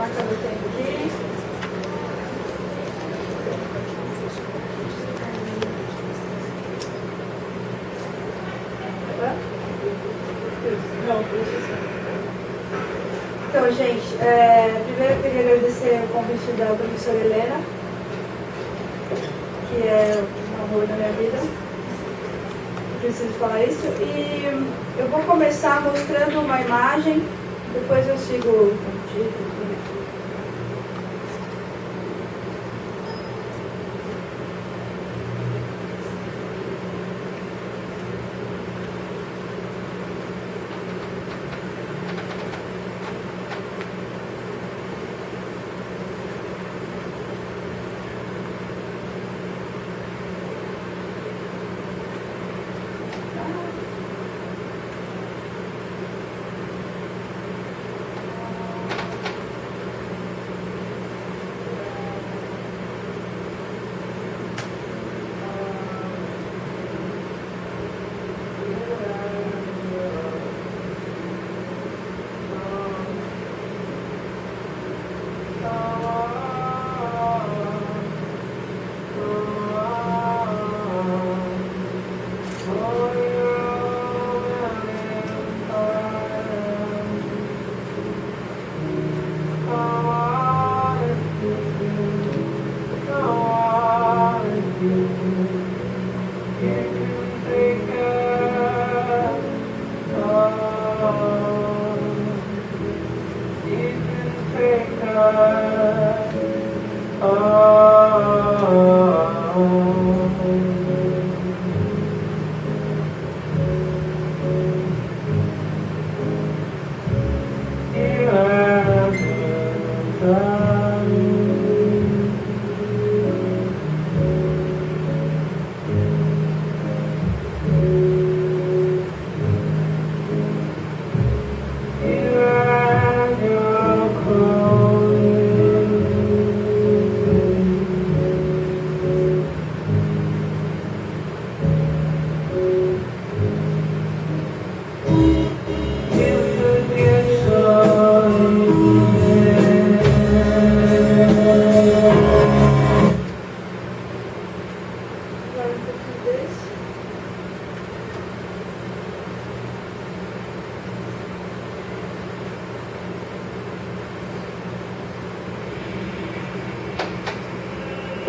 marcando o tempo aqui. Então, gente, primeiro eu queria agradecer o convite da professora Helena, que é o amor da minha vida. Preciso falar isso. E eu vou começar mostrando uma imagem, depois eu sigo o título.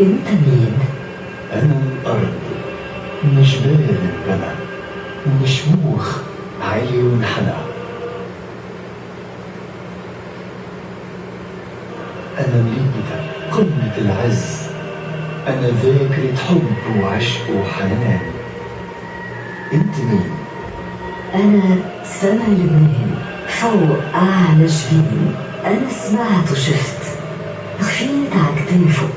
أنت مين؟ أنا الأرض من جبال بنى من شموخ عالي وانحنى. أنا مليكة قمة العز، أنا ذاكرة حب وعشق وحنان. أنت مين؟ أنا سما لبنان فوق أعلى جبين. أنا سمعت وشفت خفيت عكتنفه.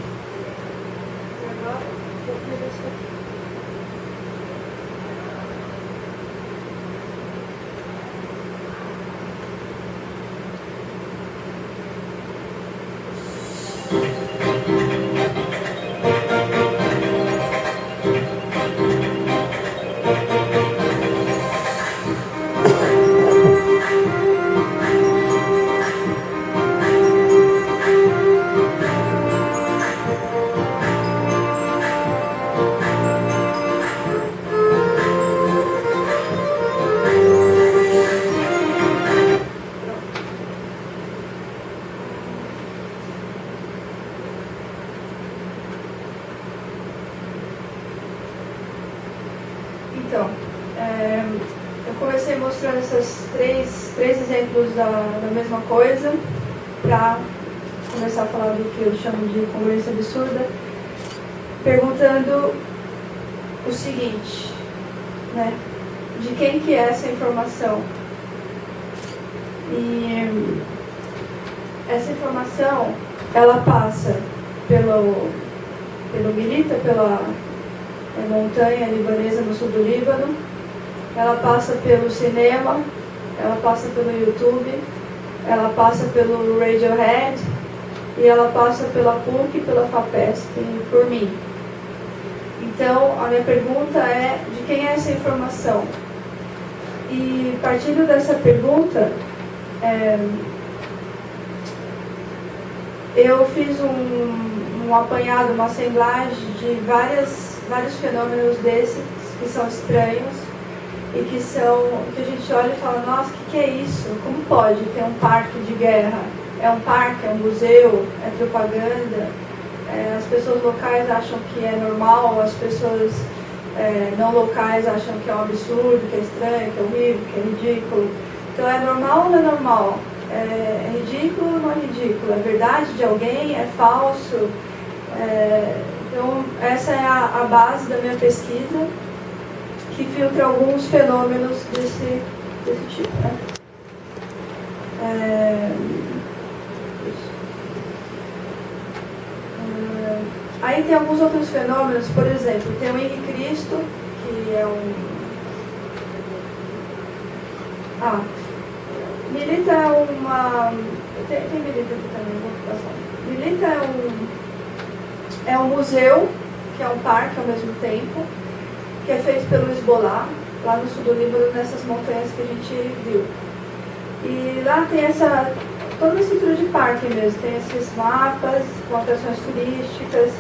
Então, eu comecei mostrando esses três exemplos da mesma coisa, para começar a falar do que eu chamo de congruência absurda, perguntando o seguinte, né? De quem que é essa informação? E essa informação, ela passa pelo Milita, pela montanha libanesa no sul do Líbano, ela passa pelo cinema, ela passa pelo YouTube, ela passa pelo Radiohead e ela passa pela PUC, pela FAPESP e por mim. Então, a minha pergunta é: de quem é essa informação? E partindo dessa pergunta, eu fiz um apanhado, uma assemblagem de vários fenômenos desses que são estranhos e que a gente olha e fala, nossa, o que é isso? Como pode ter um parque de guerra? É um parque, é um museu, é propaganda. As pessoas locais acham que é normal, as pessoas não locais acham que é um absurdo, que é estranho, que é horrível, que é ridículo. Então é normal ou não é normal? É ridículo ou não é ridículo? É verdade de alguém? É falso? Então essa é a base da minha pesquisa, que filtra alguns fenômenos desse tipo, né? Aí tem alguns outros fenômenos, por exemplo, tem o Henri Cristo, que é Milita é uma... Tem Milita aqui também, vou passar. Milita é um museu, que é um parque ao mesmo tempo, que é feito pelo Hezbollah, lá no sul do Líbano, nessas montanhas que a gente viu. E lá tem toda a estrutura de parque mesmo, tem esses mapas com atrações turísticas,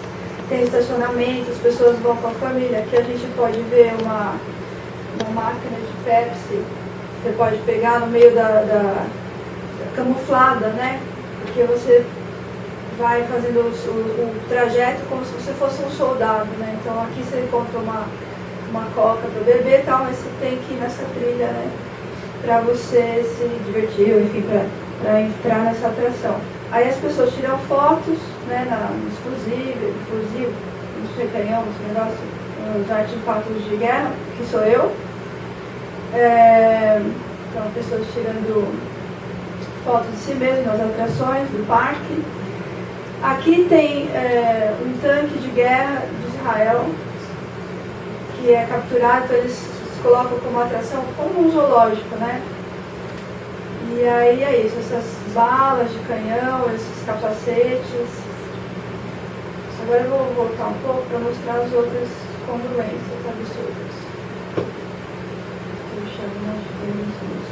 tem estacionamento, as pessoas vão com a família. Aqui a gente pode ver uma máquina de Pepsi, você pode pegar no meio da camuflada, né? Porque você vai fazendo o trajeto como se você fosse um soldado, né? Então aqui você encontra uma coca para beber e tal, mas você tem que ir nessa trilha, né? Para você se divertir, ou enfim, para entrar nessa atração. Aí as pessoas tiram fotos, né, nos fusíveis, nos canhões, nos artefatos de guerra, que sou eu. Então, pessoas tirando fotos de si mesmo nas atrações do parque. Aqui tem um tanque de guerra de Israel, que é capturado, então eles se colocam como atração, como um zoológico, né? E aí é isso, essas balas de canhão, esses capacetes. Agora eu vou voltar um pouco para mostrar as outras congruências absurdas. Eu chamo de absurdas.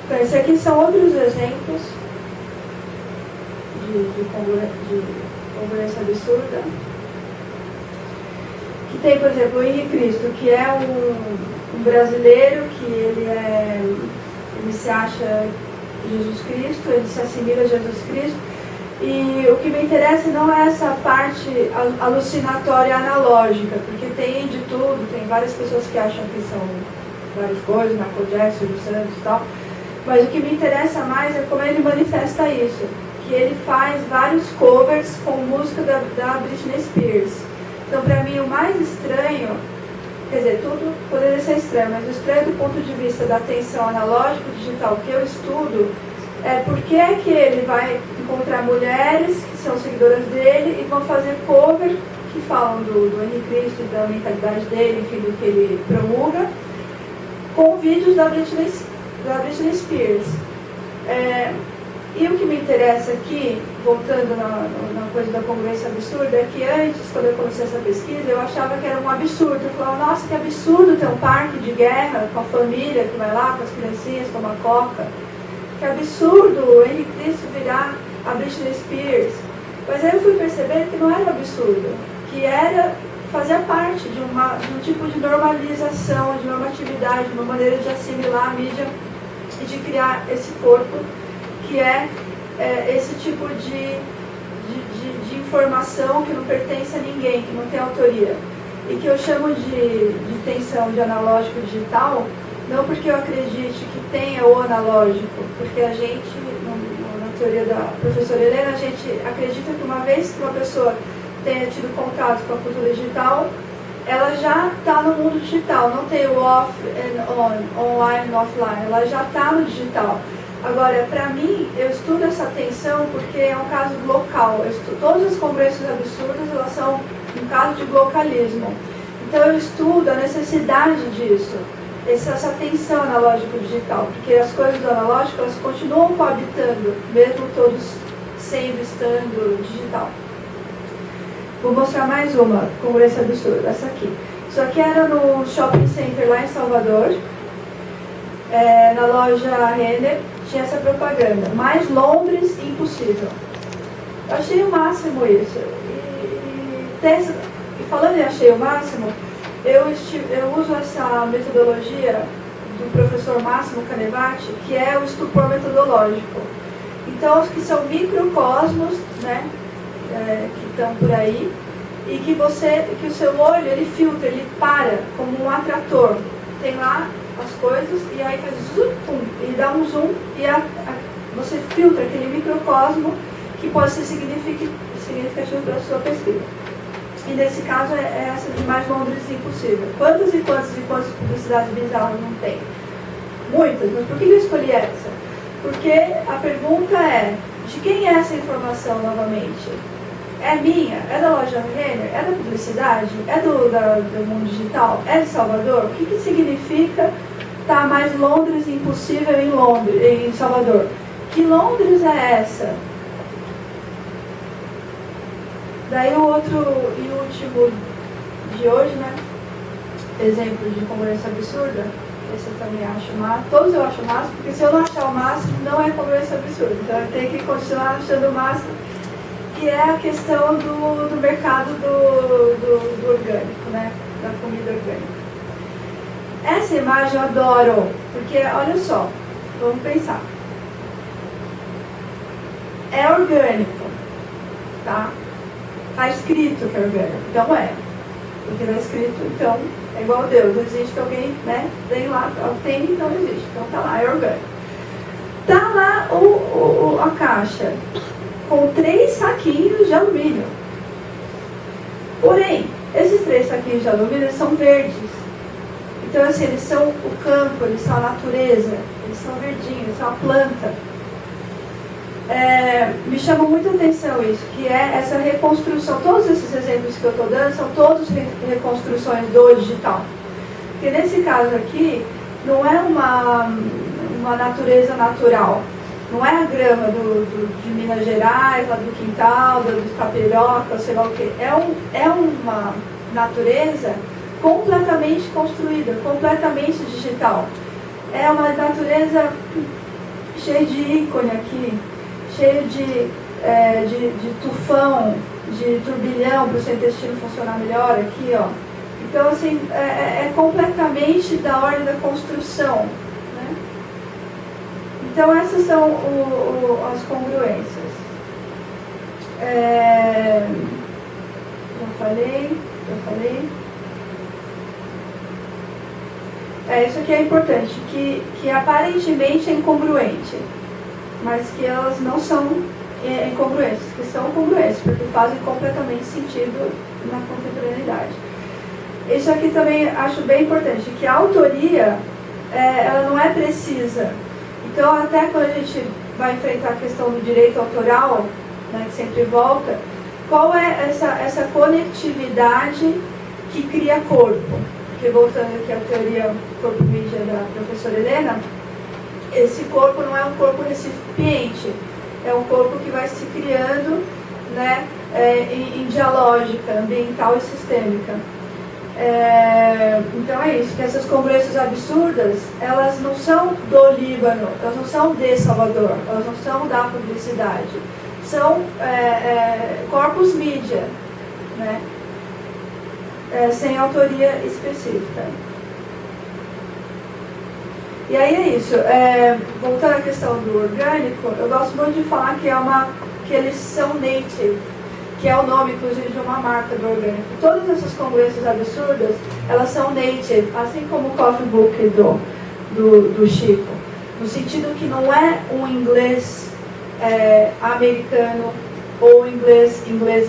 Então, esses aqui são outros exemplos de congruência absurda. Que tem, por exemplo, o Henri Cristo, que é um brasileiro que ele se acha Jesus Cristo, ele se assimila a Jesus Cristo. E o que me interessa não é essa parte alucinatória analógica, porque tem de tudo, tem várias pessoas que acham que são várias coisas, Michael Jackson, Silvio Santos e tal. Mas o que me interessa mais é como ele manifesta isso, que ele faz vários covers com música da Britney Spears. Então, para mim, o mais estranho, quer dizer, tudo poderia ser estranho, mas o estranho do ponto de vista da atenção analógica digital que eu estudo é porque é que ele vai encontrar mulheres que são seguidoras dele e vão fazer cover que falam do Henri Cristo, da mentalidade dele, enfim, do que ele promulga, com vídeos da Britney Spears. E o que me interessa aqui, voltando na coisa da congruência absurda, é que antes, quando eu comecei essa pesquisa, eu achava que era um absurdo. Eu falava, nossa, que absurdo ter um parque de guerra com a família que vai lá, com as criancinhas, tomar coca. Que absurdo o Henri Cristo virar a Britney Spears. Mas aí eu fui perceber que não era absurdo, que fazia parte de um tipo de normalização, de normatividade, de uma maneira de assimilar a mídia e de criar esse corpo que é esse tipo de informação que não pertence a ninguém, que não tem autoria. E que eu chamo de tensão de analógico digital, não porque eu acredite que tenha o analógico, porque a gente, na teoria da professora Helena, a gente acredita que uma vez que uma pessoa tenha tido contato com a cultura digital, ela já está no mundo digital, não tem o off and on, online e offline, ela já está no digital. Agora, para mim, eu estudo essa tensão porque é um caso local. Todas as congruências absurdas, elas são um caso de localismo. Então, eu estudo a necessidade disso, essa tensão analógico-digital, porque as coisas do analógico, elas continuam coabitando, mesmo todos estando digital. Vou mostrar mais uma congruência absurda, essa aqui. Isso aqui era no shopping center lá em Salvador, na loja Renner, tinha essa propaganda, mais Londres impossível. Eu achei o máximo isso. E falando em achei o máximo, eu uso essa metodologia do professor Máximo Canevati, que é o estupor metodológico. Então, que são microcosmos, né, que estão por aí, e que o seu olho, ele filtra, ele para como um atrator. Tem lá as coisas, e aí faz zoom, pum, e dá um zoom, e você filtra aquele microcosmo que pode ser significativo para a sua pesquisa. E nesse caso é essa de mais Londres impossível. Quantas publicidades bizarras não tem? Muitas, mas por que eu escolhi essa? Porque a pergunta é, de quem é essa informação novamente? É minha? É da loja Renner? É da publicidade? É do mundo digital? É de Salvador? O que significa estar mais Londres impossível em Salvador? Que Londres é essa? Daí o outro e último de hoje, né? Exemplo de congruência absurda. Esse eu também acho máximo. Todos eu acho máximo, porque se eu não achar o máximo, não é congruência absurda. Então eu tenho que continuar achando o máximo, que é a questão do mercado do orgânico, né? Da comida orgânica. Essa imagem eu adoro, porque olha só, vamos pensar. É orgânico, tá? Está escrito que é orgânico, então é. Porque está escrito, então, é igual a Deus. Não existe que alguém, né, vem lá, tem, então não existe. Então tá lá, é orgânico. Tá lá a caixa com 3 saquinhos de alumínio. Porém, esses 3 saquinhos de alumínio, eles são verdes. Então, assim, eles são o campo, eles são a natureza, eles são verdinhos, eles são a planta. Me chamou muita atenção isso, que é essa reconstrução. Todos esses exemplos que eu estou dando são todos reconstruções do digital. Porque nesse caso aqui, não é uma natureza natural. Não é a grama de Minas Gerais, lá do quintal, do Tapioca, sei lá o quê. É uma natureza completamente construída, completamente digital. É uma natureza cheia de ícone aqui, cheio de tufão, de turbilhão para o seu intestino funcionar melhor aqui, ó. Então, assim, é completamente da ordem da construção, né? Então, essas são as congruências. Já falei. Isso aqui é importante, que aparentemente é incongruente, mas que elas não são incongruências, que são congruências, porque fazem completamente sentido na contemporaneidade. Isso aqui também acho bem importante, que a autoria, ela não é precisa. Então, até quando a gente vai enfrentar a questão do direito autoral, né, que sempre volta, qual é essa conectividade que cria corpo? Porque, voltando aqui à teoria corpo-mídia da professora Helena, esse corpo não é um corpo recipiente, é um corpo que vai se criando, né, em dialógica, ambiental e sistêmica. Então é isso, que essas congruências absurdas, elas não são do Líbano, elas não são de Salvador, elas não são da publicidade, são corpus mídia, né, sem autoria específica. E aí é isso, voltando à questão do orgânico, eu gosto muito de falar que eles são native, que é o nome, inclusive, de uma marca do orgânico. Todas essas congruências absurdas, elas são native, assim como o coffee book do Chico, no sentido que não é um inglês americano ou inglês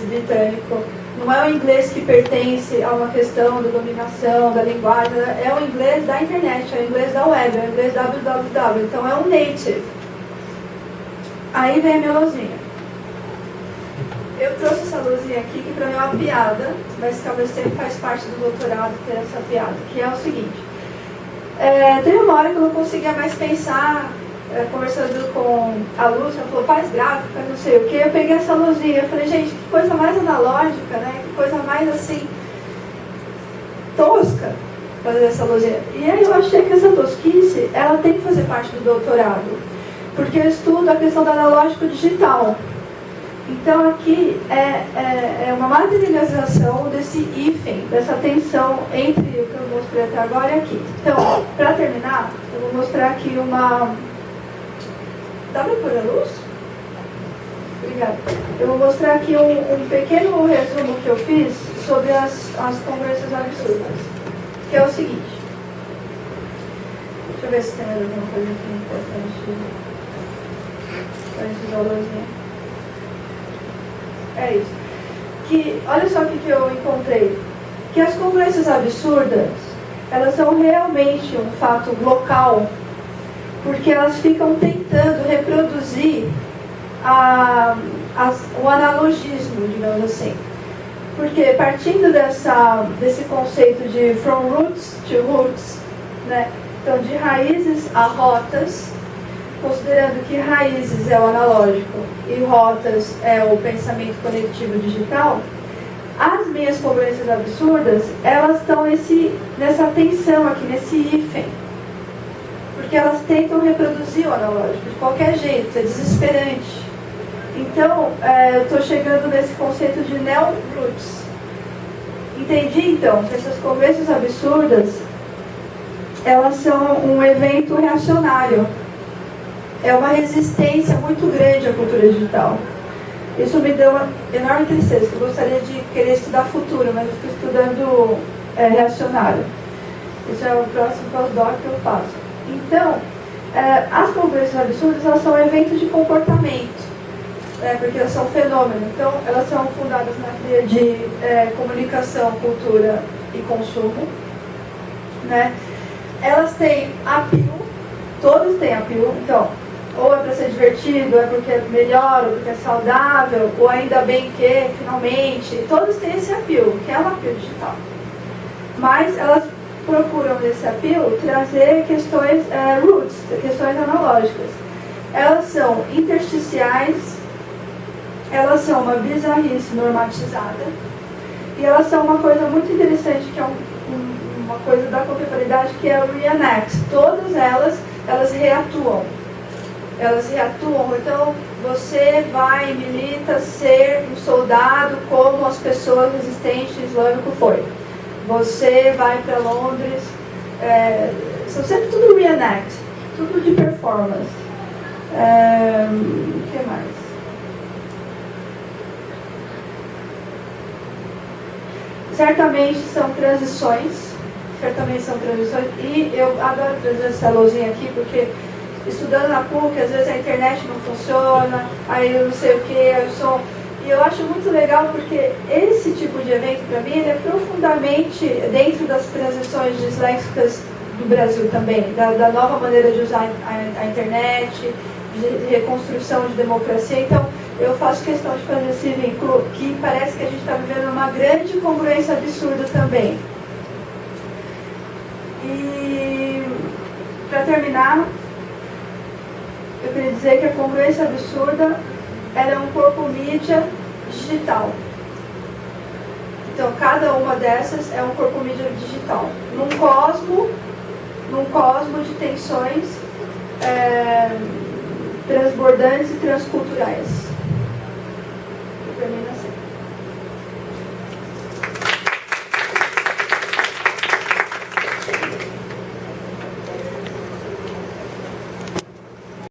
britânico, não é o inglês que pertence a uma questão da dominação, da linguagem, é o inglês da internet, é o inglês da web, é o inglês www, então é um native. Aí vem a minha luzinha. Eu trouxe essa luzinha aqui, que para mim é uma piada, mas que ao mesmo tempo faz parte do doutorado ter essa piada, que é o seguinte. Teve uma hora que eu não conseguia mais pensar, conversando com a Lúcia, ela falou, faz gráfico, faz não sei o que, eu peguei essa luzinha, eu falei, gente, que coisa mais analógica, né, que coisa mais assim, tosca fazer essa luzinha. E aí eu achei que essa tosquice, ela tem que fazer parte do doutorado, porque eu estudo a questão do analógico digital. Então aqui é uma materialização desse hífen, dessa tensão entre o que eu mostrei até agora e aqui. Então, para terminar, eu vou mostrar aqui uma... Dá para pôr a luz? Obrigada. Eu vou mostrar aqui um pequeno resumo que eu fiz sobre as congruências absurdas, que é o seguinte. Deixa eu ver se tem mais alguma coisa aqui importante para esses valorzinhos. É isso. Que, olha só o que eu encontrei. Que as congruências absurdas, elas são realmente um fato local, porque elas ficam tentando reproduzir o analogismo, digamos assim. Porque partindo desse conceito de from roots to roots, né? Então de raízes a rotas, considerando que raízes é o analógico e rotas é o pensamento conectivo digital, as minhas congruências absurdas, elas estão nessa tensão aqui, nesse hífen. Porque elas tentam reproduzir o analógico de qualquer jeito, é desesperante. Então, eu estou chegando nesse conceito de neo-roots. Entendi, então, que essas congruências absurdas, elas são um evento reacionário. É uma resistência muito grande à cultura digital. Isso me deu uma enorme tristeza. Eu gostaria de querer estudar futuro, mas eu estou estudando reacionário. Isso é o próximo pós-doc que eu faço. Então, as congruências absurdas, elas são eventos de comportamento, porque elas são fenômenos. Então, elas são fundadas na tríade de comunicação, cultura e consumo. Né? Elas têm apelo, todos têm apelo. Então, ou é para ser divertido, ou é porque é melhor, ou porque é saudável, ou ainda bem que, finalmente, todos têm esse apelo, que é um apelo digital. Mas elas procuram nesse apelo trazer questões roots, questões analógicas. Elas são intersticiais, elas são uma bizarrice normatizada, e elas são uma coisa muito interessante, que é uma coisa da contemporaneidade, que é o reenact. Todas elas reatuam. Elas reatuam, então você vai e milita ser um soldado como as pessoas resistentes islâmico foi. Você vai para Londres, são sempre tudo reenact, tudo de performance. O que mais? Certamente são transições, e eu adoro trazer essa luzinha aqui, porque estudando na PUC, às vezes a internet não funciona, aí eu não sei o que, e eu acho muito legal porque esse tipo de evento, para mim, ele é profundamente dentro das transições disléxicas do Brasil também, da nova maneira de usar a internet, de reconstrução de democracia. Então, eu faço questão de fazer esse vínculo, que parece que a gente está vivendo uma grande congruência absurda também. E, para terminar, eu queria dizer que a congruência absurda era um corpo mídia digital. Então, cada uma dessas é um corpo mídia digital. Num cosmo de tensões transbordantes e transculturais.